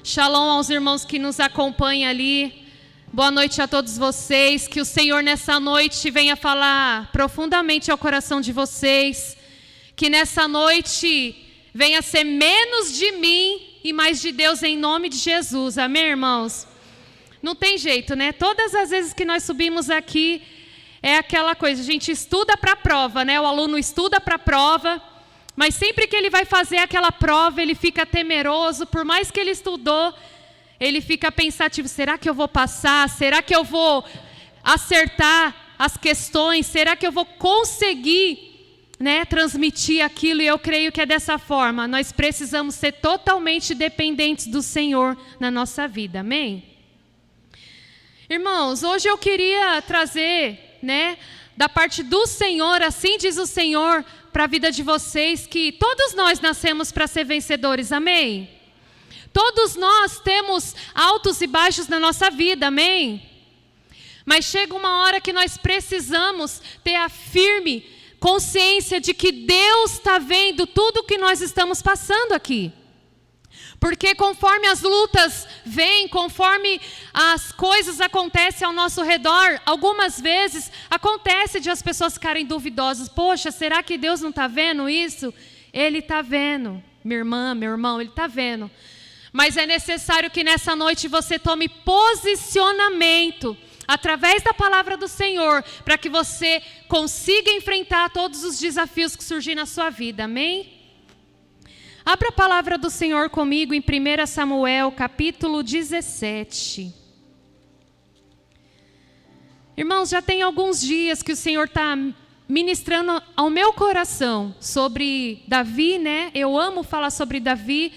Shalom aos irmãos que nos acompanham ali. Boa noite a todos vocês. Que o Senhor nessa noite venha falar profundamente ao coração de vocês. Que nessa noite venha ser menos de mim e mais de Deus em nome de Jesus. Amém, irmãos? Não tem jeito, né? Todas as vezes que nós subimos aqui, é aquela coisa, a gente estuda para a prova, né? O aluno estuda para a prova. Mas sempre que ele vai fazer aquela prova, ele fica temeroso, por mais que ele estudou, ele fica pensativo, será que eu vou passar? Será que eu vou acertar as questões? Será que eu vou conseguir, né, transmitir aquilo? E eu creio que é dessa forma. Nós precisamos ser totalmente dependentes do Senhor na nossa vida, amém? Irmãos, hoje eu queria trazer, né, da parte do Senhor, assim diz o Senhor, para a vida de vocês, que todos nós nascemos para ser vencedores, amém? Todos nós temos altos e baixos na nossa vida, amém? Mas chega uma hora que nós precisamos ter a firme consciência de que Deus está vendo tudo o que nós estamos passando aqui. Porque conforme as lutas vêm, conforme as coisas acontecem ao nosso redor, algumas vezes acontece de as pessoas ficarem duvidosas. Poxa, será que Deus não está vendo isso? Ele está vendo. Minha irmã, meu irmão, Ele está vendo. Mas é necessário que nessa noite você tome posicionamento através da palavra do Senhor, para que você consiga enfrentar todos os desafios que surgirem na sua vida. Amém? Abra a palavra do Senhor comigo em 1 Samuel, capítulo 17. Irmãos, já tem alguns dias que o Senhor está ministrando ao meu coração sobre Davi, né? Eu amo falar sobre Davi,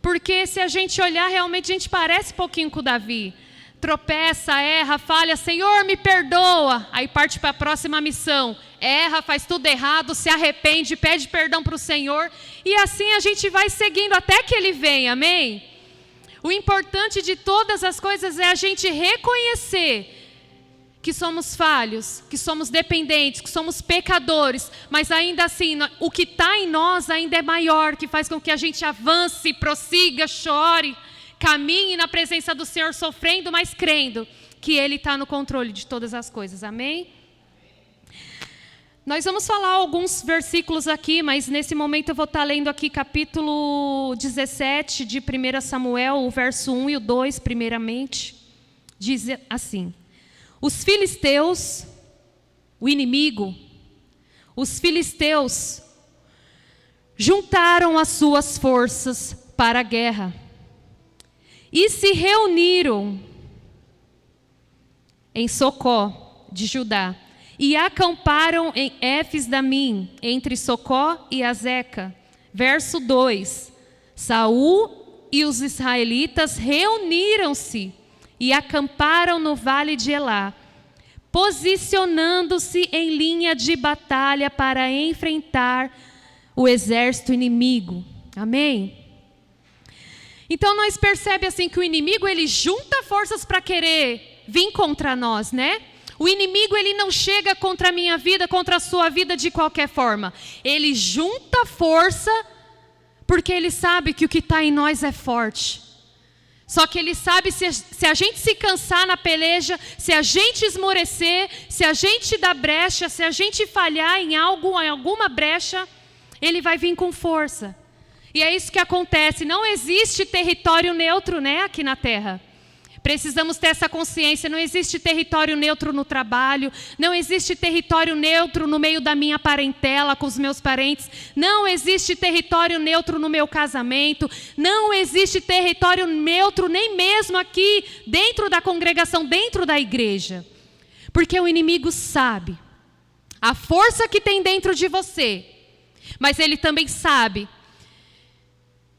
porque se a gente olhar, realmente a gente parece um pouquinho com Davi. Tropeça, erra, falha, Senhor, me perdoa. Aí parte para a próxima missão. Erra, faz tudo errado, se arrepende, pede perdão para o Senhor. E assim a gente vai seguindo até que Ele venha, amém? O importante de todas as coisas é a gente reconhecer que somos falhos, que somos dependentes, que somos pecadores. Mas ainda assim, o que está em nós ainda é maior, que faz com que a gente avance, prossiga, chore, caminhe na presença do Senhor, sofrendo, mas crendo que Ele está no controle de todas as coisas, amém? Nós vamos falar alguns versículos aqui, mas nesse momento eu vou estar lendo aqui capítulo 17 de 1 Samuel, o verso 1 e o 2, primeiramente. Diz assim: os filisteus, o inimigo, os filisteus juntaram as suas forças para a guerra e se reuniram em Socó de Judá e acamparam em Éfes-Damim, entre Socó e Azeca. Verso 2: Saul e os israelitas reuniram-se e acamparam no vale de Elá, posicionando-se em linha de batalha para enfrentar o exército inimigo. Amém? Então nós percebemos assim que o inimigo, ele junta forças para querer vir contra nós, né? O inimigo, ele não chega contra a minha vida, contra a sua vida de qualquer forma. Ele junta força porque ele sabe que o que está em nós é forte. Só que ele sabe se a gente se cansar na peleja, se a gente esmorecer, se a gente dar brecha, se a gente falhar em algo, em alguma brecha, ele vai vir com força. E é isso que acontece. Não existe território neutro, né, aqui na terra. Precisamos ter essa consciência. Não existe território neutro no trabalho. Não existe território neutro no meio da minha parentela, com os meus parentes. Não existe território neutro no meu casamento. Não existe território neutro nem mesmo aqui dentro da congregação, dentro da igreja. Porque o inimigo sabe a força que tem dentro de você. Mas ele também sabe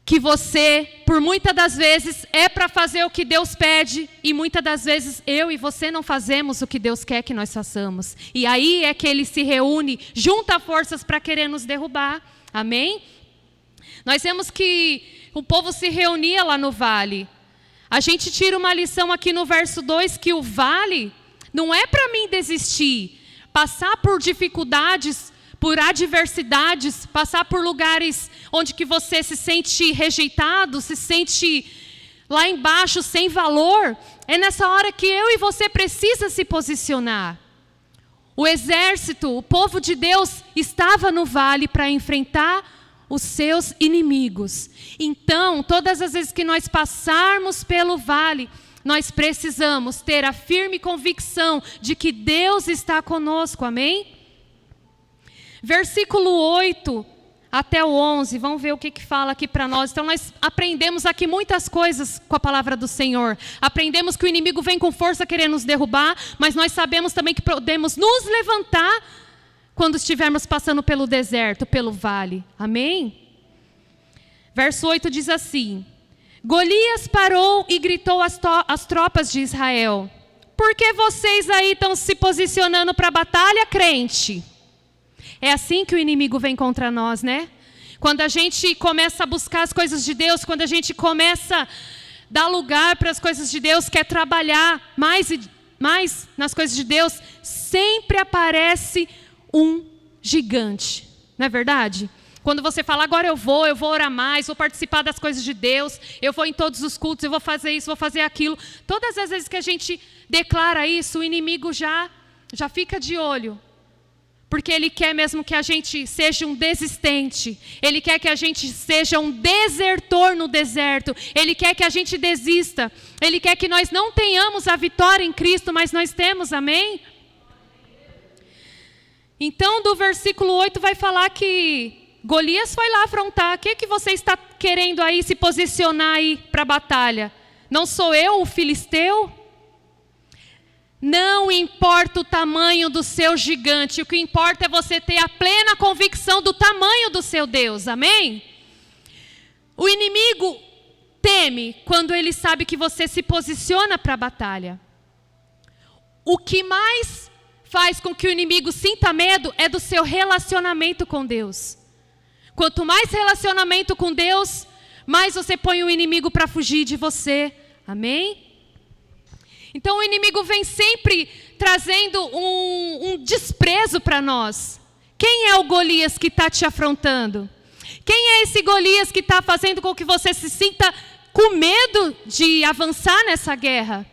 que você, por muitas das vezes, é para fazer o que Deus pede, e muitas das vezes eu e você não fazemos o que Deus quer que nós façamos. E aí é que ele se reúne, junta forças para querer nos derrubar. Amém? Nós vemos que o povo se reunia lá no vale. A gente tira uma lição aqui no verso 2, que o vale não é para mim desistir, passar por dificuldades, por adversidades, passar por lugares onde que você se sente rejeitado, se sente lá embaixo, sem valor, é nessa hora que eu e você precisa se posicionar. O exército, o povo de Deus estava no vale para enfrentar os seus inimigos. Então, todas as vezes que nós passarmos pelo vale, nós precisamos ter a firme convicção de que Deus está conosco, amém? Versículo 8 até o 11, vamos ver o que fala aqui para nós. Então nós aprendemos aqui muitas coisas com a palavra do Senhor. Aprendemos que o inimigo vem com força querendo nos derrubar, mas nós sabemos também que podemos nos levantar quando estivermos passando pelo deserto, pelo vale, amém? Verso 8 diz assim: Golias parou e gritou às tropas de Israel: por que vocês aí estão se posicionando para a batalha, crente? É assim que o inimigo vem contra nós, né? Quando a gente começa a buscar as coisas de Deus, quando a gente começa a dar lugar para as coisas de Deus, quer trabalhar mais e mais nas coisas de Deus, sempre aparece um gigante, não é verdade? Quando você fala, agora eu vou orar mais, vou participar das coisas de Deus, eu vou em todos os cultos, eu vou fazer isso, vou fazer aquilo. Todas as vezes que a gente declara isso, o inimigo já fica de olho. Porque ele quer mesmo que a gente seja um desistente. Ele quer que a gente seja um desertor no deserto. Ele quer que a gente desista. Ele quer que nós não tenhamos a vitória em Cristo, mas nós temos, amém? Então, do versículo 8 vai falar que Golias foi lá afrontar. O que você está querendo aí se posicionar aí para a batalha? Não sou eu o filisteu? Não importa o tamanho do seu gigante, o que importa é você ter a plena convicção do tamanho do seu Deus, amém? O inimigo teme quando ele sabe que você se posiciona para a batalha. O que mais faz com que o inimigo sinta medo é do seu relacionamento com Deus. Quanto mais relacionamento com Deus, mais você põe o inimigo para fugir de você, amém? Então o inimigo vem sempre trazendo um desprezo para nós. Quem é o Golias que está te afrontando? Quem é esse Golias que está fazendo com que você se sinta com medo de avançar nessa guerra?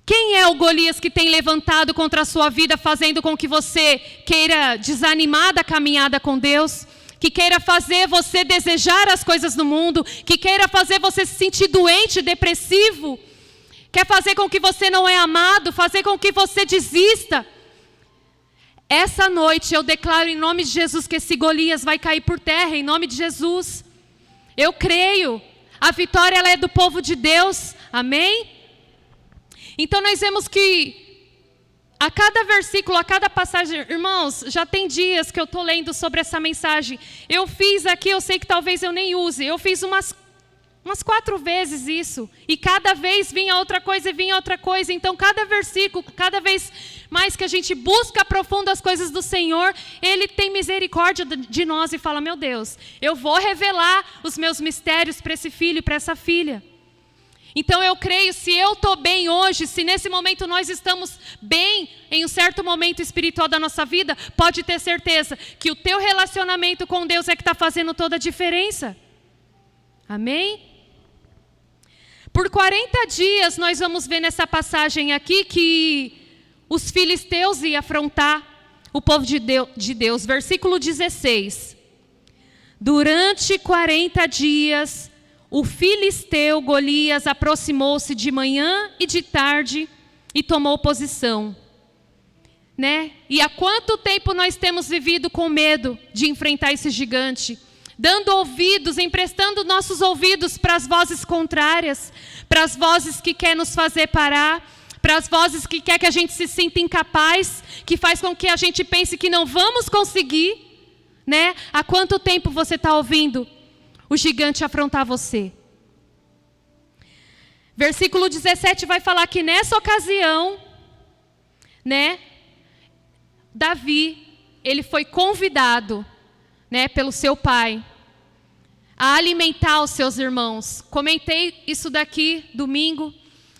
Quem é o Golias que tem levantado contra a sua vida, fazendo com que você queira desanimar da caminhada com Deus? Que queira fazer você desejar as coisas do mundo? Que queira fazer você se sentir doente, depressivo? Quer fazer com que você não é amado, fazer com que você desista. Essa noite eu declaro em nome de Jesus que esse Golias vai cair por terra, em nome de Jesus. Eu creio, a vitória ela é do povo de Deus, amém? Então nós vemos que a cada versículo, a cada passagem, irmãos, já tem dias que eu estou lendo sobre essa mensagem. Eu fiz aqui, eu sei que talvez eu nem use, eu fiz umas 4 vezes isso, e cada vez vinha outra coisa e vinha outra coisa. Então cada versículo, cada vez mais que a gente busca aprofundar as coisas do Senhor, Ele tem misericórdia de nós e fala, meu Deus, eu vou revelar os meus mistérios para esse filho e para essa filha. Então eu creio, se eu estou bem hoje, se nesse momento nós estamos bem em um certo momento espiritual da nossa vida, pode ter certeza que o teu relacionamento com Deus é que está fazendo toda a diferença. Amém? Por 40 dias nós vamos ver nessa passagem aqui que os filisteus iam afrontar o povo de Deus. Versículo 16. Durante 40 dias, o filisteu Golias aproximou-se de manhã e de tarde e tomou posição. Né? E há quanto tempo nós temos vivido com medo de enfrentar esse gigante? Dando ouvidos, emprestando nossos ouvidos para as vozes contrárias, para as vozes que querem nos fazer parar, para as vozes que querem que a gente se sinta incapaz, que faz com que a gente pense que não vamos conseguir, né? Há quanto tempo você está ouvindo o gigante afrontar você? Versículo 17 vai falar que nessa ocasião, né, Davi, ele foi convidado, né, pelo seu pai, a alimentar os seus irmãos. Comentei isso daqui domingo,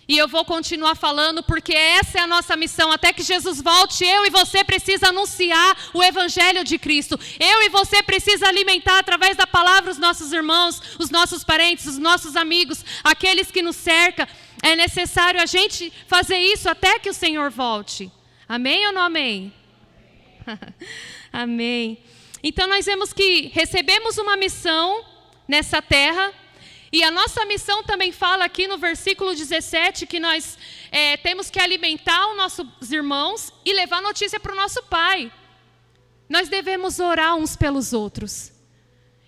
E eu vou continuar falando porque essa é a nossa missão. Até que Jesus volte, eu e você precisa anunciar o Evangelho de Cristo. Eu e você precisa alimentar através da palavra os nossos irmãos, os nossos parentes, os nossos amigos, aqueles que nos cercam. É necessário a gente fazer isso até que o Senhor volte. Amém ou não amém? Amém. Então nós vemos que recebemos uma missão nessa terra. E a nossa missão também fala aqui no versículo 17 que nós temos que alimentar os nossos irmãos e levar notícia para o nosso Pai. Nós devemos orar uns pelos outros,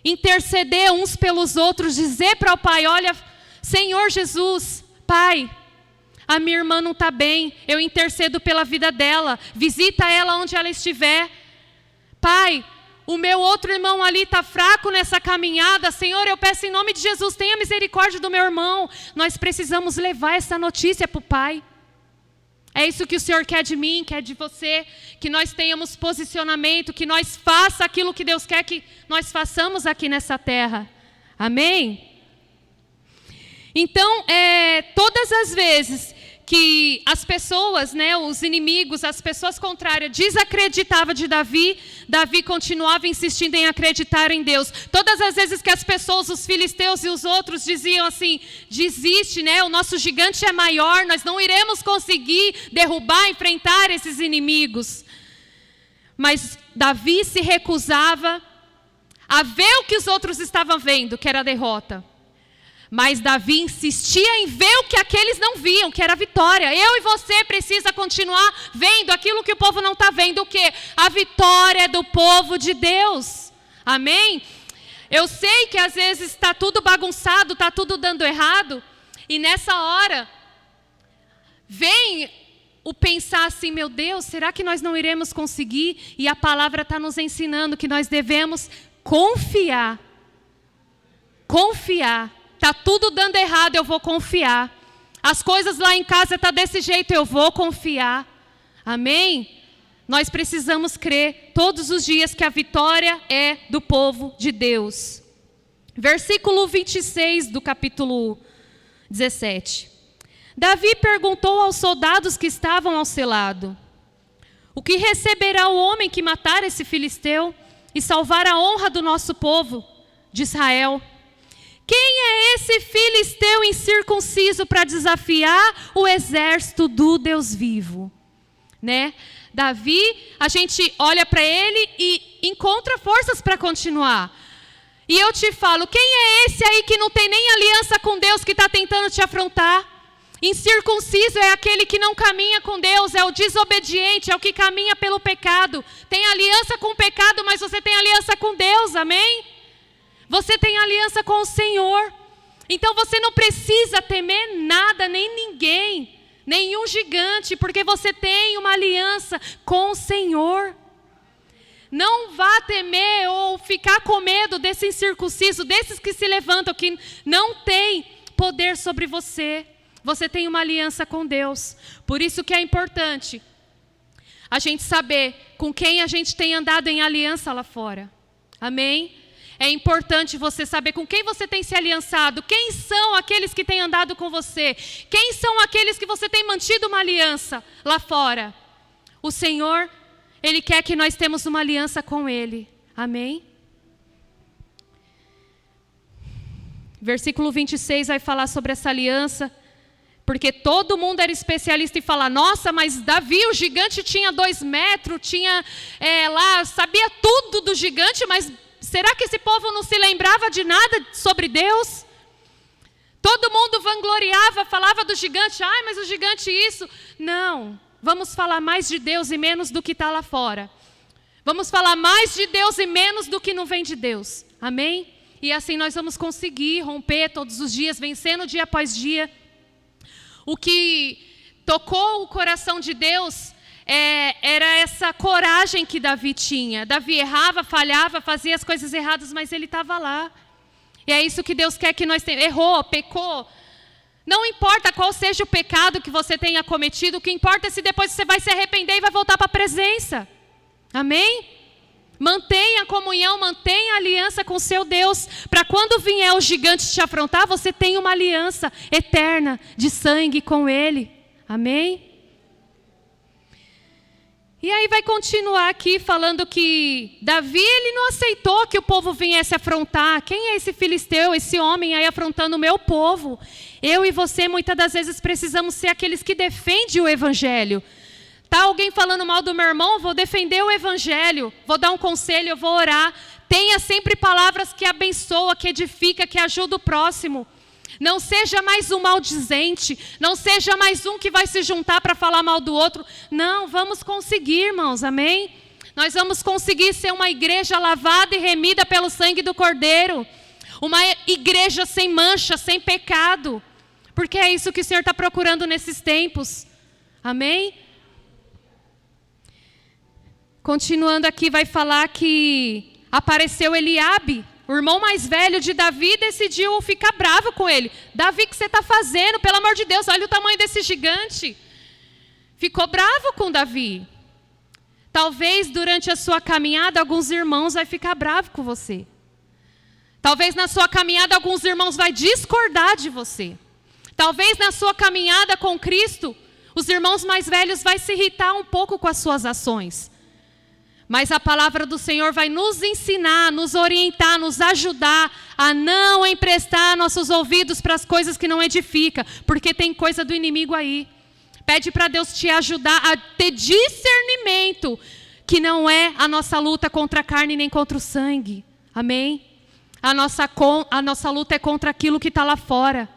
interceder uns pelos outros, dizer para o Pai, olha, Senhor Jesus, Pai, a minha irmã não está bem, eu intercedo pela vida dela, visita ela onde ela estiver. Pai, o meu outro irmão ali está fraco nessa caminhada. Senhor, eu peço em nome de Jesus, tenha misericórdia do meu irmão. Nós precisamos levar essa notícia para o Pai. É isso que o Senhor quer de mim, quer de você. Que nós tenhamos posicionamento, que nós façamos aquilo que Deus quer que nós façamos aqui nessa terra. Amém? Então, todas as vezes que as pessoas, os inimigos, as pessoas contrárias desacreditavam de Davi, Davi continuava insistindo em acreditar em Deus. Todas as vezes que as pessoas, os filisteus e os outros diziam assim, desiste, o nosso gigante é maior, nós não iremos conseguir derrubar, enfrentar esses inimigos. Mas Davi se recusava a ver o que os outros estavam vendo, que era a derrota. Mas Davi insistia em ver o que aqueles não viam, que era a vitória. Eu e você precisa continuar vendo aquilo que o povo não está vendo. O quê? A vitória do povo de Deus. Amém? Eu sei que às vezes está tudo bagunçado, está tudo dando errado. E nessa hora, vem o pensar assim, meu Deus, será que nós não iremos conseguir? E a palavra está nos ensinando que nós devemos confiar. Confiar. Está tudo dando errado, eu vou confiar. As coisas lá em casa estão desse jeito, eu vou confiar. Amém? Nós precisamos crer todos os dias que a vitória é do povo de Deus. Versículo 26 do capítulo 17. Davi perguntou aos soldados que estavam ao seu lado: o que receberá o homem que matar esse filisteu e salvar a honra do nosso povo de Israel? Quem é esse filisteu incircunciso para desafiar o exército do Deus vivo? Davi, a gente olha para ele e encontra forças para continuar. E eu te falo, quem é esse aí que não tem nem aliança com Deus, que está tentando te afrontar? Incircunciso é aquele que não caminha com Deus, é o desobediente, é o que caminha pelo pecado. Tem aliança com o pecado, mas você tem aliança com Deus, amém? Você tem aliança com o Senhor. Então você não precisa temer nada, nem ninguém, nenhum gigante, porque você tem uma aliança com o Senhor. Não vá temer ou ficar com medo desse incircunciso, desses que se levantam, que não tem poder sobre você. Você tem uma aliança com Deus. Por isso que é importante a gente saber com quem a gente tem andado em aliança lá fora. Amém? É importante você saber com quem você tem se aliançado. Quem são aqueles que têm andado com você? Quem são aqueles que você tem mantido uma aliança lá fora? O Senhor, Ele quer que nós temos uma aliança com Ele. Amém? Versículo 26 vai falar sobre essa aliança. Porque todo mundo era especialista em falar, nossa, mas Davi, o gigante, tinha 2 metros, sabia tudo do gigante, mas será que esse povo não se lembrava de nada sobre Deus? Todo mundo vangloriava, falava do gigante, mas o gigante isso. Não, vamos falar mais de Deus e menos do que está lá fora. Vamos falar mais de Deus e menos do que não vem de Deus. Amém? E assim nós vamos conseguir romper todos os dias, vencendo dia após dia. O que tocou o coração de Deus era essa coragem que Davi tinha. Davi errava, falhava, fazia as coisas erradas, mas ele estava lá. E é isso que Deus quer que nós tenhamos. Errou, pecou. Não importa qual seja o pecado que você tenha cometido, o que importa é se depois você vai se arrepender e vai voltar para a presença. Amém? Mantenha a comunhão, mantenha a aliança com seu Deus, para quando vier o gigante te afrontar, você tenha uma aliança eterna de sangue com ele. Amém? E aí vai continuar aqui falando que Davi, ele não aceitou que o povo viesse afrontar. Quem é esse filisteu, esse homem aí afrontando o meu povo? Eu e você muitas das vezes precisamos ser aqueles que defendem o evangelho. Tá alguém falando mal do meu irmão? Vou defender o evangelho, vou dar um conselho, eu vou orar. Tenha sempre palavras que abençoa, que edifica, que ajuda o próximo. Não seja mais um maldizente, não seja mais um que vai se juntar para falar mal do outro. Não, vamos conseguir, irmãos, amém? Nós vamos conseguir ser uma igreja lavada e remida pelo sangue do Cordeiro. Uma igreja sem mancha, sem pecado. Porque é isso que o Senhor está procurando nesses tempos. Amém? Continuando aqui, vai falar que apareceu Eliabe, o irmão mais velho de Davi, decidiu ficar bravo com ele. Davi, o que você está fazendo? Pelo amor de Deus, olha o tamanho desse gigante. Ficou bravo com Davi. Talvez durante a sua caminhada, alguns irmãos vão ficar bravos com você. Talvez na sua caminhada, alguns irmãos vão discordar de você. Talvez na sua caminhada com Cristo, os irmãos mais velhos vão se irritar um pouco com as suas ações. Mas a palavra do Senhor vai nos ensinar, nos orientar, nos ajudar a não emprestar nossos ouvidos para as coisas que não edificam, porque tem coisa do inimigo aí. Pede para Deus te ajudar a ter discernimento, que não é a nossa luta contra a carne nem contra o sangue. Amém? A nossa luta é contra aquilo que está lá fora.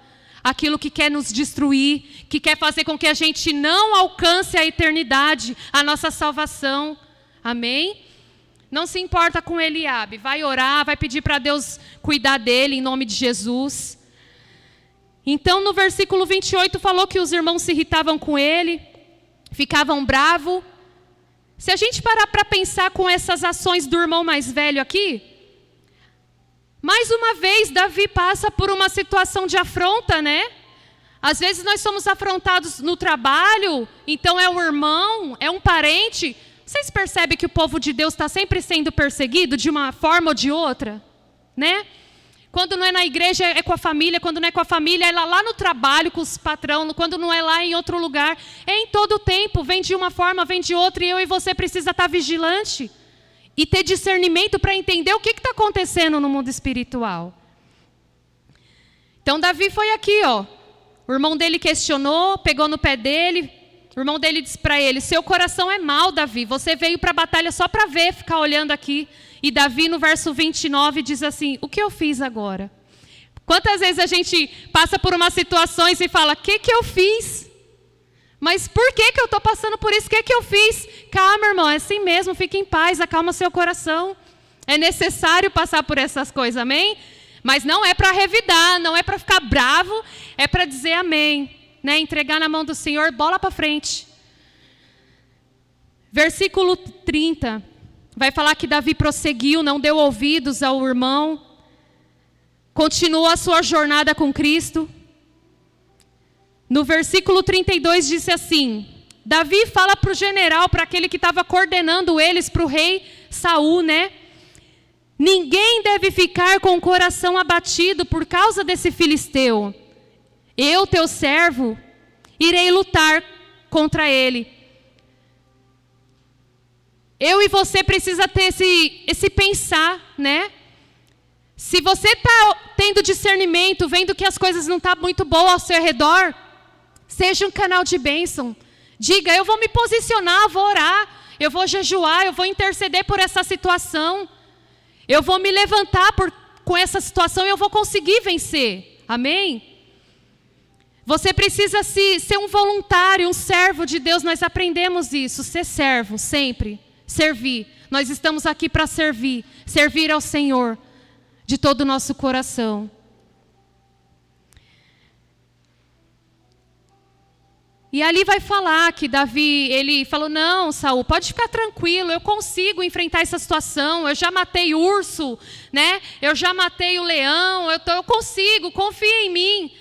Aquilo que quer nos destruir, que quer fazer com que a gente não alcance a eternidade, a nossa salvação. Amém? Não se importa com Eliabe, vai orar, vai pedir para Deus cuidar dele em nome de Jesus. Então no versículo 28 falou que os irmãos se irritavam com ele, ficavam bravos. Se a gente parar para pensar com essas ações do irmão mais velho aqui, mais uma vez Davi passa por uma situação de afronta, né? Às vezes nós somos afrontados no trabalho, então é um irmão, é um parente. Vocês percebem que o povo de Deus está sempre sendo perseguido de uma forma ou de outra? Né? Quando não é na igreja, é com a família. Quando não é com a família, é lá no trabalho, com os patrão. Quando não é lá, em outro lugar. É em todo o tempo. Vem de uma forma, vem de outra. E eu e você precisa estar vigilante. E ter discernimento para entender o que está acontecendo no mundo espiritual. Então, Davi foi aqui, ó. O irmão dele questionou, pegou no pé dele. O irmão dele disse para ele, seu coração é mau, Davi, você veio para a batalha só para ver, ficar olhando aqui. E Davi, no verso 29, diz assim, o que eu fiz agora? Quantas vezes a gente passa por umas situações e fala, o que eu fiz? Mas por que eu estou passando por isso? O que eu fiz? Calma, irmão, é assim mesmo, fique em paz, acalma seu coração. É necessário passar por essas coisas, amém? Mas não é para revidar, não é para ficar bravo, é para dizer amém. Né, entregar na mão do Senhor, bola para frente. Versículo 30, vai falar que Davi prosseguiu, não deu ouvidos ao irmão, continuou a sua jornada com Cristo. No versículo 32 disse assim, Davi fala para o general, para aquele que estava coordenando eles, para o rei Saul, né? Ninguém deve ficar com o coração abatido por causa desse filisteu. Eu, teu servo, irei lutar contra ele. Eu e você precisa ter esse pensar, né? Se você está tendo discernimento, vendo que as coisas não estão muito boas ao seu redor, seja um canal de bênção. Diga, eu vou me posicionar, eu vou orar, eu vou jejuar, eu vou interceder por essa situação. Eu vou me levantar com essa situação e eu vou conseguir vencer. Amém? Você precisa ser um voluntário, um servo de Deus. Nós aprendemos isso, ser servo, sempre. Servir. Nós estamos aqui para servir. Servir ao Senhor de todo o nosso coração. E ali vai falar que Davi, ele falou, não, Saul, pode ficar tranquilo, eu consigo enfrentar essa situação, eu já matei urso, né? Eu já matei o leão, eu consigo, confia em mim.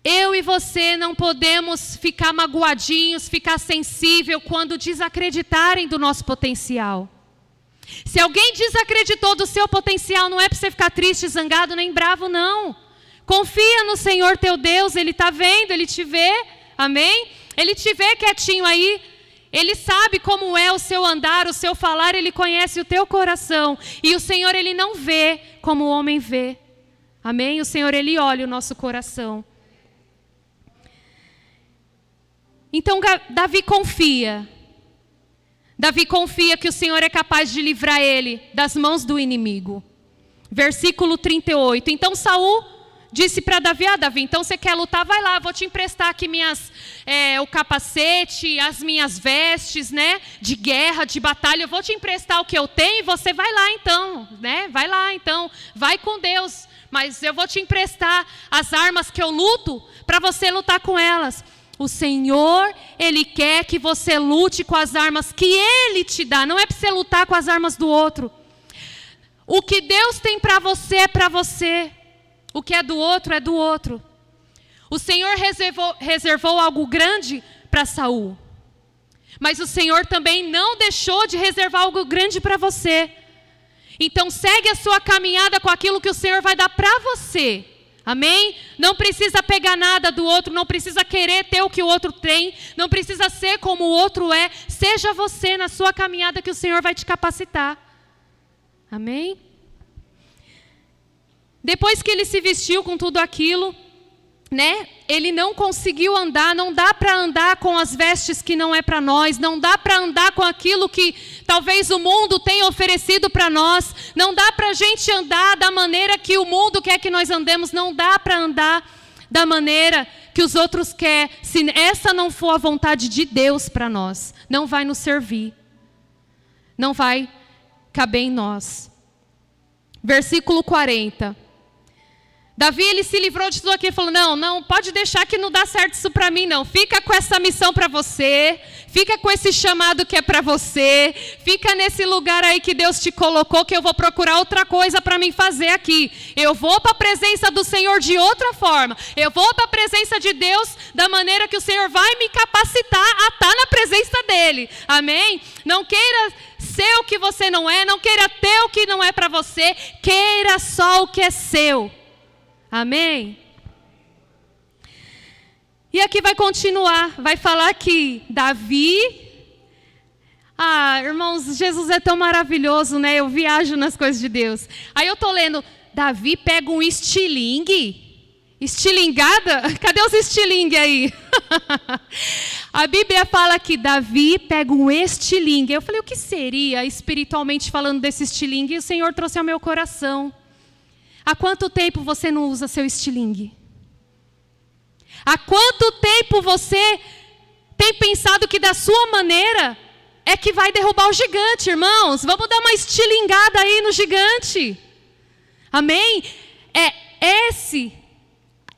Eu e você não podemos ficar magoadinhos, ficar sensível quando desacreditarem do nosso potencial. Se alguém desacreditou do seu potencial, não é para você ficar triste, zangado, nem bravo, não. Confia no Senhor teu Deus, Ele está vendo, Ele te vê, amém? Ele te vê quietinho aí, Ele sabe como é o seu andar, o seu falar, Ele conhece o teu coração. E o Senhor, Ele não vê como o homem vê, amém? O Senhor, Ele olha o nosso coração. Então, Davi confia. Davi confia que o Senhor é capaz de livrar ele das mãos do inimigo. Versículo 38. Então Saul disse para Davi: Davi, então você quer lutar? Vai lá, vou te emprestar aqui o capacete, as minhas vestes, né, de guerra, de batalha. Eu vou te emprestar o que eu tenho e você vai lá então, né? Vai lá então, vai com Deus. Mas eu vou te emprestar as armas que eu luto para você lutar com elas. O Senhor, Ele quer que você lute com as armas que Ele te dá. Não é para você lutar com as armas do outro. O que Deus tem para você é para você. O que é do outro é do outro. O Senhor reservou algo grande para Saul. Mas o Senhor também não deixou de reservar algo grande para você. Então segue a sua caminhada com aquilo que o Senhor vai dar para você. Amém? Não precisa pegar nada do outro, não precisa querer ter o que o outro tem, não precisa ser como o outro é. Seja você na sua caminhada que o Senhor vai te capacitar. Amém? Depois que ele se vestiu com tudo aquilo, né? Ele não conseguiu andar, não dá para andar com as vestes que não é para nós, não dá para andar com aquilo que talvez o mundo tenha oferecido para nós, não dá para a gente andar da maneira que o mundo quer que nós andemos, não dá para andar da maneira que os outros querem. Se essa não for a vontade de Deus para nós, não vai nos servir, não vai caber em nós. Versículo 40. Davi, ele se livrou de tudo aquilo e falou: não, pode deixar que não dá certo isso para mim não. Fica com essa missão para você, fica com esse chamado que é para você, fica nesse lugar aí que Deus te colocou, que eu vou procurar outra coisa para mim fazer aqui. Eu vou para a presença do Senhor de outra forma, eu vou para a presença de Deus da maneira que o Senhor vai me capacitar a estar na presença dEle, amém? Não queira ser o que você não é, não queira ter o que não é para você, queira só o que é seu. Amém? E aqui vai continuar, vai falar que Davi... irmãos, Jesus é tão maravilhoso, né? Eu viajo nas coisas de Deus. Aí eu estou lendo, Davi pega um estilingue. Estilingada? Cadê os estilingue aí? A Bíblia fala que Davi pega um estilingue. Eu falei, o que seria espiritualmente falando desse estilingue? E o Senhor trouxe ao meu coração. Há quanto tempo você não usa seu estilingue? Há quanto tempo você tem pensado que da sua maneira é que vai derrubar o gigante, irmãos? Vamos dar uma estilingada aí no gigante. Amém? É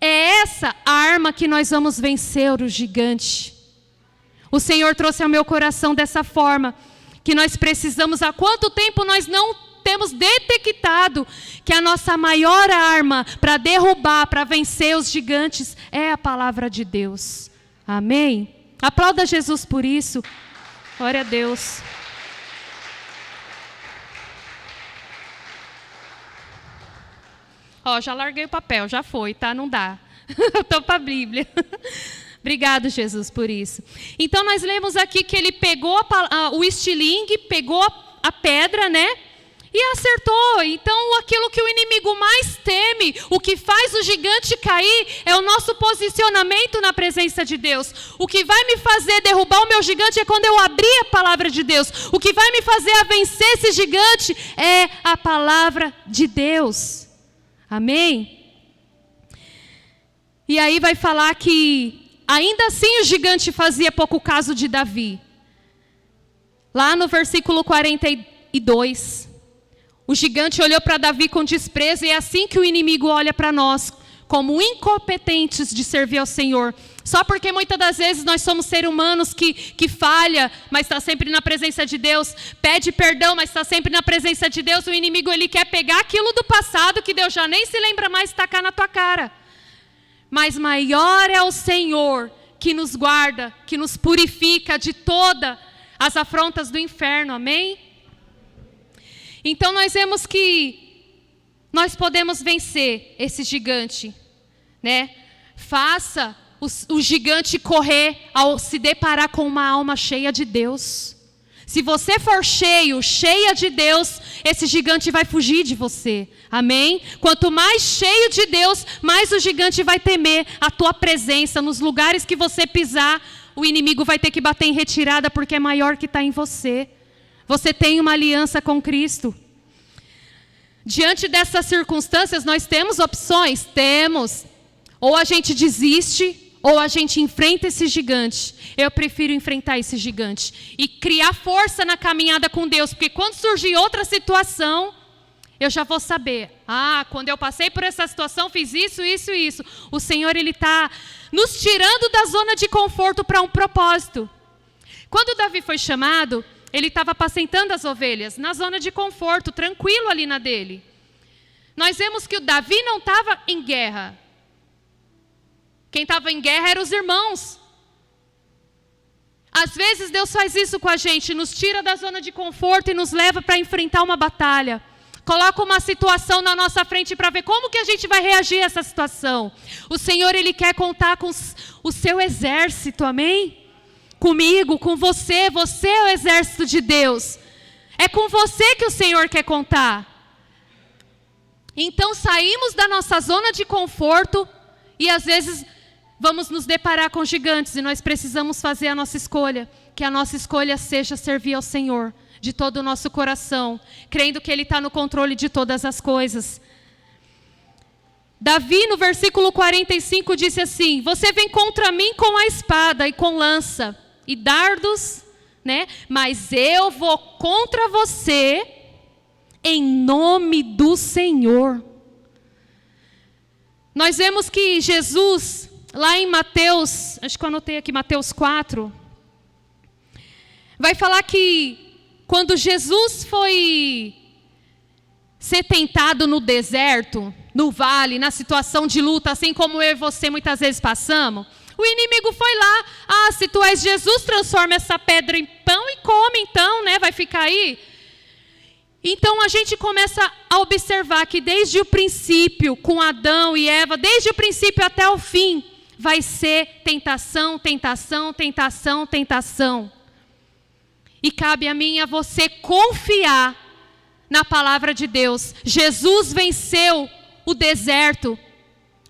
essa a arma que nós vamos vencer o gigante. O Senhor trouxe ao meu coração dessa forma, que nós precisamos, há quanto tempo nós não temos detectado que a nossa maior arma para derrubar, para vencer os gigantes é a palavra de Deus. Amém? Aplauda Jesus por isso. Glória a Deus. Já larguei o papel, já foi, tá? Não dá. Eu estou para a Bíblia. Obrigado, Jesus, por isso. Então nós lemos aqui que ele pegou o estilingue, pegou a pedra, né? E acertou. Então aquilo que o inimigo mais teme, o que faz o gigante cair, é o nosso posicionamento na presença de Deus. O que vai me fazer derrubar o meu gigante é quando eu abrir a palavra de Deus. O que vai me fazer a vencer esse gigante é a palavra de Deus. Amém? E aí vai falar que ainda assim o gigante fazia pouco caso de Davi. Lá no versículo 42... o gigante olhou para Davi com desprezo, e é assim que o inimigo olha para nós, como incompetentes de servir ao Senhor. Só porque muitas das vezes nós somos seres humanos que falha, mas está sempre na presença de Deus, pede perdão, mas está sempre na presença de Deus. O inimigo, ele quer pegar aquilo do passado, que Deus já nem se lembra mais, e tacar na tua cara. Mas maior é o Senhor que nos guarda, que nos purifica de todas as afrontas do inferno, amém? Então nós vemos que nós podemos vencer esse gigante, né? Faça o gigante correr ao se deparar com uma alma cheia de Deus. Se você for cheia de Deus, esse gigante vai fugir de você. Amém? Quanto mais cheio de Deus, mais o gigante vai temer a tua presença. Nos lugares que você pisar, o inimigo vai ter que bater em retirada, porque é maior que está em você. Você tem uma aliança com Cristo. Diante dessas circunstâncias, nós temos opções? Temos. Ou a gente desiste, ou a gente enfrenta esse gigante. Eu prefiro enfrentar esse gigante e criar força na caminhada com Deus, porque quando surgir outra situação, eu já vou saber. Quando eu passei por essa situação, fiz isso, isso e isso. O Senhor, Ele está nos tirando da zona de conforto para um propósito. Quando Davi foi chamado, ele estava apacentando as ovelhas, na zona de conforto, tranquilo ali na dele. Nós vemos que o Davi não estava em guerra. Quem estava em guerra eram os irmãos. Às vezes Deus faz isso com a gente, nos tira da zona de conforto e nos leva para enfrentar uma batalha. Coloca uma situação na nossa frente para ver como que a gente vai reagir a essa situação. O Senhor, Ele quer contar com o seu exército, amém? Comigo, com você, você é o exército de Deus. É com você que o Senhor quer contar. Então saímos da nossa zona de conforto e às vezes vamos nos deparar com gigantes e nós precisamos fazer a nossa escolha. Que a nossa escolha seja servir ao Senhor de todo o nosso coração, crendo que Ele está no controle de todas as coisas. Davi, no versículo 45, disse assim: você vem contra mim com a espada e com lança e dardos, né? Mas eu vou contra você em nome do Senhor. Nós vemos que Jesus, lá em Mateus, acho que eu anotei aqui, Mateus 4, vai falar que quando Jesus foi ser tentado no deserto, no vale, na situação de luta, assim como eu e você muitas vezes passamos, o inimigo foi lá: se tu és Jesus, transforma essa pedra em pão e come então, né? Vai ficar aí. Então a gente começa a observar que desde o princípio, com Adão e Eva, desde o princípio até o fim, vai ser tentação, tentação, tentação, tentação. E cabe a mim e a você confiar na palavra de Deus. Jesus venceu o deserto,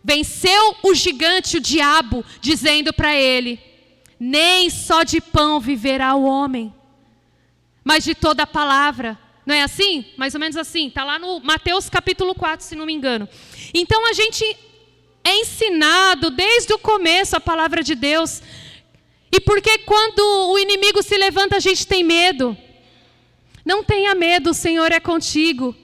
venceu o gigante, o diabo, dizendo para ele: nem só de pão viverá o homem, mas de toda a palavra. Não é assim? Mais ou menos assim. Está lá no Mateus capítulo 4, se não me engano. Então a gente é ensinado desde o começo a palavra de Deus. E porque quando o inimigo se levanta, a gente tem medo. Não tenha medo, o Senhor é contigo.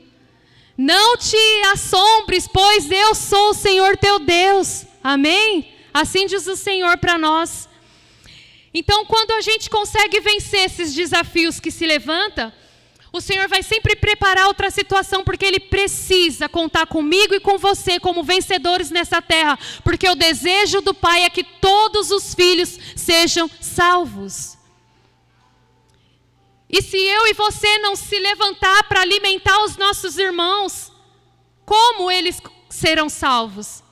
Não te assombres, pois eu sou o Senhor teu Deus. Amém? Assim diz o Senhor para nós. Então, quando a gente consegue vencer esses desafios que se levantam, o Senhor vai sempre preparar outra situação, porque Ele precisa contar comigo e com você como vencedores nessa terra, porque o desejo do Pai é que todos os filhos sejam salvos. E se eu e você não se levantar para alimentar os nossos irmãos, como eles serão salvos?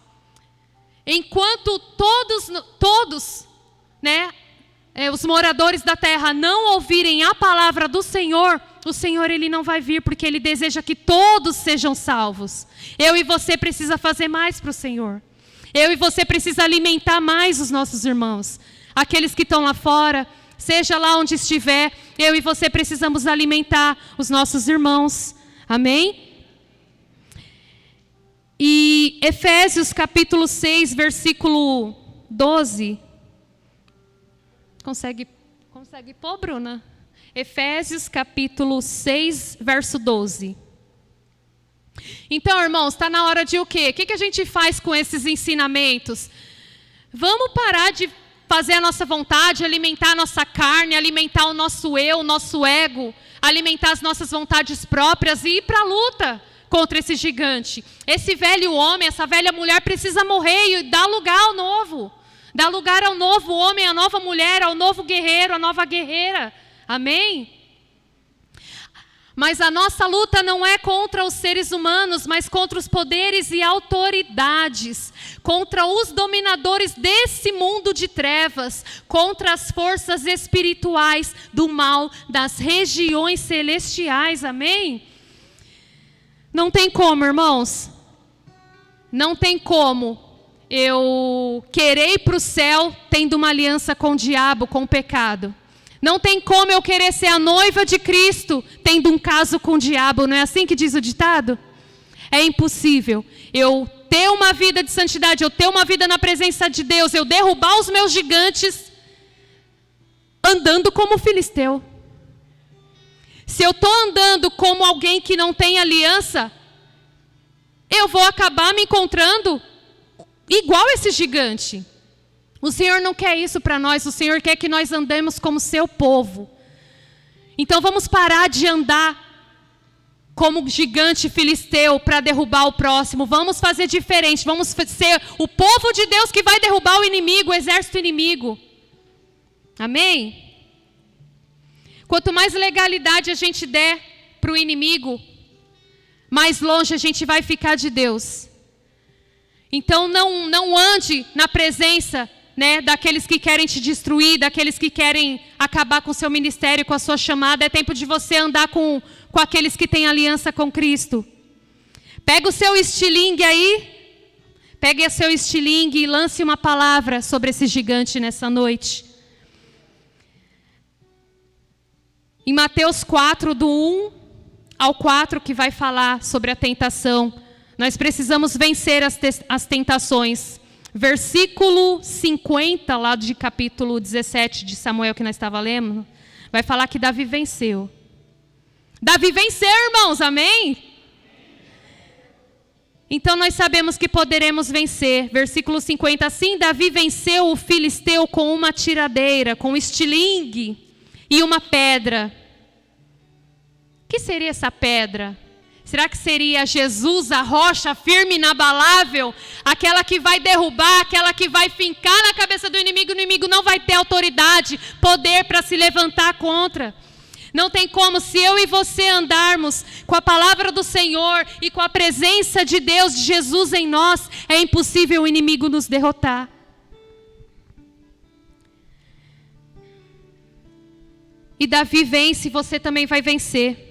Enquanto todos, né, os moradores da terra não ouvirem a palavra do Senhor, o Senhor, Ele não vai vir, porque Ele deseja que todos sejam salvos. Eu e você precisa fazer mais para o Senhor. Eu e você precisa alimentar mais os nossos irmãos. Aqueles que estão lá fora, seja lá onde estiver, eu e você precisamos alimentar os nossos irmãos. Amém? E Efésios capítulo 6, versículo 12. Consegue pôr, Bruna? Efésios capítulo 6, verso 12. Então, irmãos, está na hora de o quê? O que a gente faz com esses ensinamentos? Vamos parar de fazer a nossa vontade, alimentar a nossa carne, alimentar o nosso eu, o nosso ego, alimentar as nossas vontades próprias e ir para a luta contra esse gigante. Esse velho homem, essa velha mulher precisa morrer e dar lugar ao novo. Dar lugar ao novo homem, à nova mulher, ao novo guerreiro, à nova guerreira. Amém? Mas a nossa luta não é contra os seres humanos, mas contra os poderes e autoridades, contra os dominadores desse mundo de trevas, contra as forças espirituais do mal das regiões celestiais, amém? Não tem como, irmãos, não tem como eu querer ir para o céu tendo uma aliança com o diabo, com o pecado. Não tem como eu querer ser a noiva de Cristo tendo um caso com o diabo, não é assim que diz o ditado? É impossível eu ter uma vida de santidade, eu ter uma vida na presença de Deus, eu derrubar os meus gigantes andando como filisteu. Se eu estou andando como alguém que não tem aliança, eu vou acabar me encontrando igual esse gigante. O Senhor não quer isso para nós, o Senhor quer que nós andemos como seu povo. Então vamos parar de andar como gigante filisteu para derrubar o próximo. Vamos fazer diferente, vamos ser o povo de Deus que vai derrubar o inimigo, o exército inimigo. Amém? Quanto mais legalidade a gente der para o inimigo, mais longe a gente vai ficar de Deus. Então não ande na presença, né, daqueles que querem te destruir, daqueles que querem acabar com o seu ministério, com a sua chamada. É tempo de você andar com aqueles que têm aliança com Cristo. Pega o seu estilingue aí, pegue o seu estilingue e lance uma palavra sobre esse gigante nessa noite. Em Mateus 4, do 1 ao 4, que vai falar sobre a tentação, nós precisamos vencer as tentações. Versículo 50, lá de capítulo 17 de Samuel, que nós estávamos lendo, vai falar que Davi venceu. Davi venceu, irmãos, amém? Então nós sabemos que poderemos vencer. Versículo 50, assim Davi venceu o filisteu com uma tiradeira, com um estilingue e uma pedra. O que seria essa pedra? Será que seria Jesus, a rocha firme e inabalável? Aquela que vai derrubar, aquela que vai fincar na cabeça do inimigo. O inimigo não vai ter autoridade, poder para se levantar contra. Não tem como, se eu e você andarmos com a palavra do Senhor e com a presença de Deus, de Jesus em nós, é impossível o inimigo nos derrotar. E Davi vence, você também vai vencer.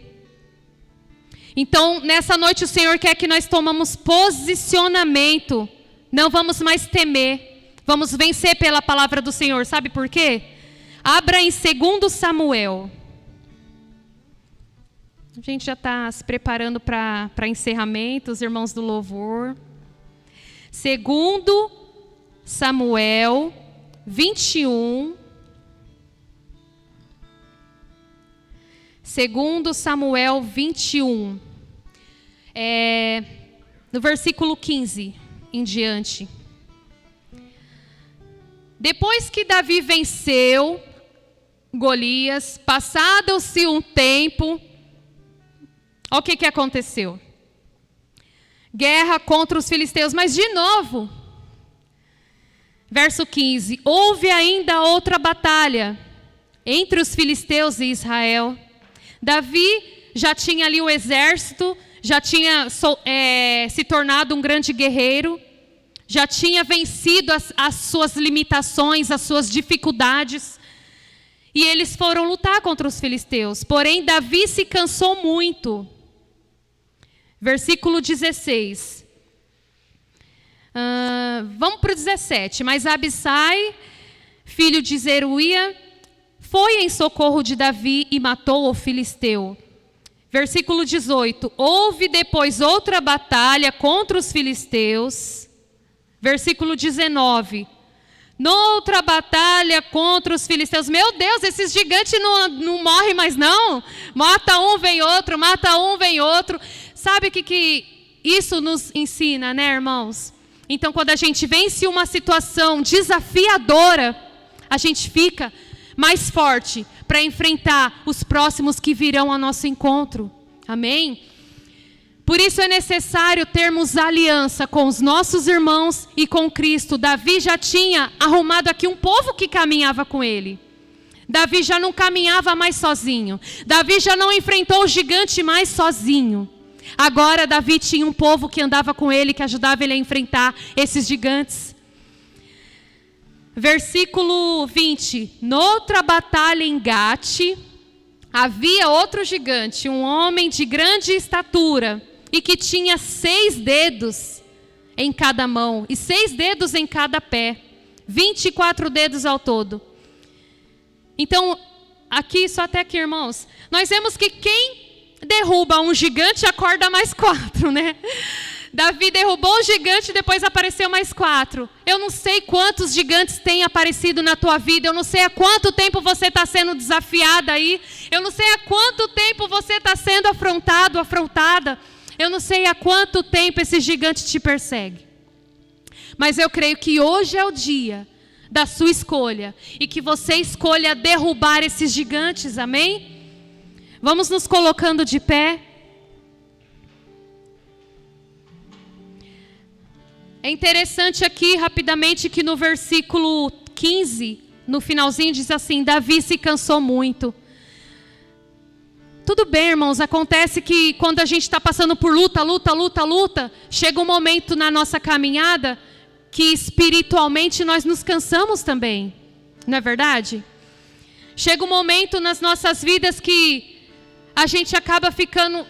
Então, nessa noite o Senhor quer que nós tomamos posicionamento. Não vamos mais temer. Vamos vencer pela palavra do Senhor. Sabe por quê? Abra em 2 Samuel. A gente já está se preparando para encerramento, os irmãos do louvor. 2 Samuel 21. 2 Samuel 21, no versículo 15 em diante. Depois que Davi venceu Golias, passado-se um tempo, olha o que aconteceu. Guerra contra os filisteus, mas de novo, verso 15, houve ainda outra batalha entre os filisteus e Israel. Davi já tinha ali o exército, já tinha se tornado um grande guerreiro, já tinha vencido as suas limitações, as suas dificuldades, e eles foram lutar contra os filisteus. Porém, Davi se cansou muito. Versículo 16. Vamos para o 17. Mas Abissai, filho de Zeruia, foi em socorro de Davi e matou o filisteu. Versículo 18. Houve depois outra batalha contra os filisteus. Versículo 19. Noutra batalha contra os filisteus. Meu Deus, esses gigantes não morrem mais não. Mata um, vem outro, mata um, vem outro. Sabe o que isso nos ensina, né, irmãos? Então, quando a gente vence uma situação desafiadora, a gente fica mais forte para enfrentar os próximos que virão ao nosso encontro. Amém? Por isso é necessário termos aliança com os nossos irmãos e com Cristo. Davi já tinha arrumado aqui um povo que caminhava com ele. Davi já não caminhava mais sozinho. Davi já não enfrentou o gigante mais sozinho. Agora Davi tinha um povo que andava com ele, que ajudava ele a enfrentar esses gigantes. Versículo 20. Noutra batalha em Gate, havia outro gigante, um homem de grande estatura, e que tinha 6 dedos em cada mão, e 6 dedos em cada pé, 24 dedos ao todo. Então, só até aqui, irmãos, nós vemos que quem derruba um gigante acorda mais 4, né? Davi derrubou um gigante e depois apareceu mais 4. Eu não sei quantos gigantes têm aparecido na tua vida. Eu não sei há quanto tempo você está sendo desafiada aí. Eu não sei há quanto tempo você está sendo afrontado, afrontada. Eu não sei há quanto tempo esse gigante te persegue. Mas eu creio que hoje é o dia da sua escolha. E que você escolha derrubar esses gigantes, amém? Vamos nos colocando de pé. É interessante aqui, rapidamente, que no versículo 15, no finalzinho, diz assim: Davi se cansou muito. Tudo bem, irmãos, acontece que quando a gente está passando por luta, chega um momento na nossa caminhada que espiritualmente nós nos cansamos também. Não é verdade? Chega um momento nas nossas vidas que a gente acaba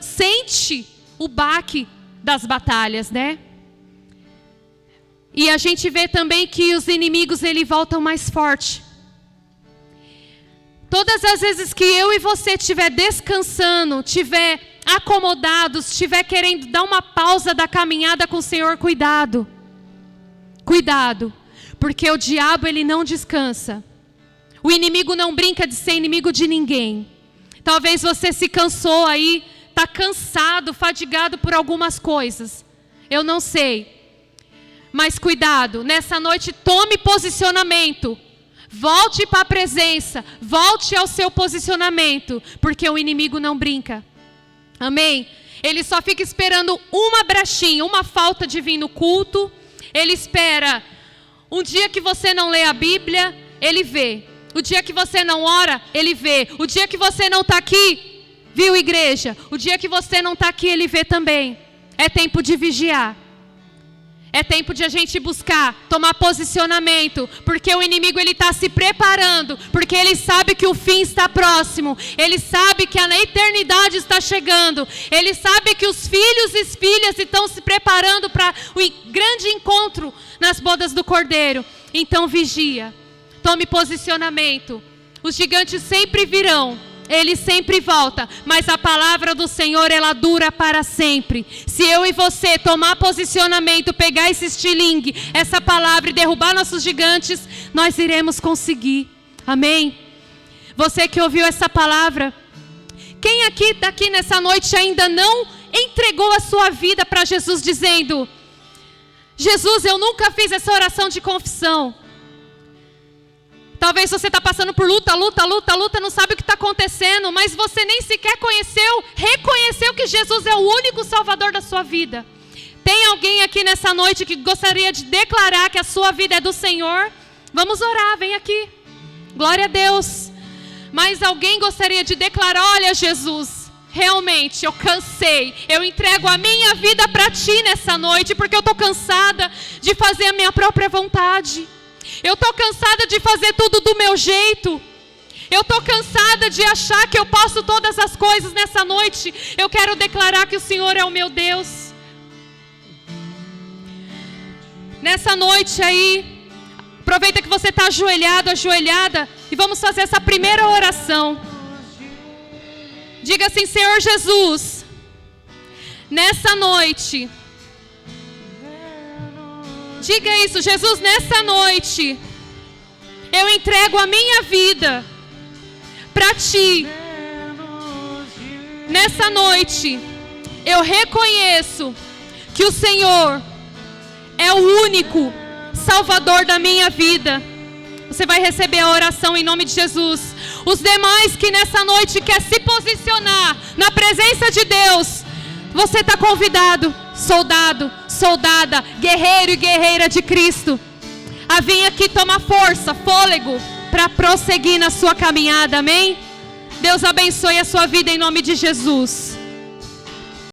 sente o baque das batalhas, né? E a gente vê também que os inimigos, eles voltam mais forte. Todas as vezes que eu e você estiver descansando, estiver acomodados, estiver querendo dar uma pausa da caminhada com o Senhor, cuidado. Cuidado, porque o diabo, ele não descansa. O inimigo não brinca de ser inimigo de ninguém. Talvez você se cansou aí, está cansado, fadigado por algumas coisas. Eu não sei. Mas cuidado, nessa noite tome posicionamento. Volte para a presença, volte ao seu posicionamento, porque o inimigo não brinca. Amém? Ele só fica esperando uma brechinha, uma falta de vir no culto. Ele espera um dia que você não lê a Bíblia, ele vê. O dia que você não ora, ele vê. O dia que você não está aqui, viu, igreja? O dia que você não está aqui, ele vê também. É tempo de vigiar. É tempo de a gente buscar, tomar posicionamento, porque o inimigo, ele está se preparando, porque ele sabe que o fim está próximo, ele sabe que a eternidade está chegando, ele sabe que os filhos e as filhas estão se preparando para o grande encontro nas bodas do Cordeiro. Então vigia, tome posicionamento. Os gigantes sempre virão, ele sempre volta, mas a palavra do Senhor, ela dura para sempre. Se eu e você tomar posicionamento, pegar esse estilingue, essa palavra e derrubar nossos gigantes, nós iremos conseguir. Amém? Você que ouviu essa palavra, quem aqui daqui nessa noite ainda não entregou a sua vida para Jesus, dizendo: Jesus, eu nunca fiz essa oração de confissão. Talvez você está passando por luta, não sabe o que está acontecendo, mas você nem sequer reconheceu que Jesus é o único Salvador da sua vida. Tem alguém aqui nessa noite que gostaria de declarar que a sua vida é do Senhor? Vamos orar, vem aqui. Glória a Deus. Mas alguém gostaria de declarar: olha, Jesus, realmente eu cansei, eu entrego a minha vida para Ti nessa noite, porque eu estou cansada de fazer a minha própria vontade. Eu estou cansada de fazer tudo do meu jeito. Eu estou cansada de achar que eu posso todas as coisas nessa noite. Eu quero declarar que o Senhor é o meu Deus. Nessa noite aí, aproveita que você está ajoelhado, ajoelhada, e vamos fazer essa primeira oração. Diga assim: Senhor Jesus, nessa noite... Diga isso: Jesus, nessa noite eu entrego a minha vida para Ti. Nessa noite eu reconheço que o Senhor é o único Salvador da minha vida. Você vai receber a oração em nome de Jesus. Os demais que nessa noite quer se posicionar na presença de Deus, você está convidado, soldado, soldada, guerreiro e guerreira de Cristo, a vir aqui tomar força, fôlego, para prosseguir na sua caminhada, amém? Deus abençoe a sua vida em nome de Jesus.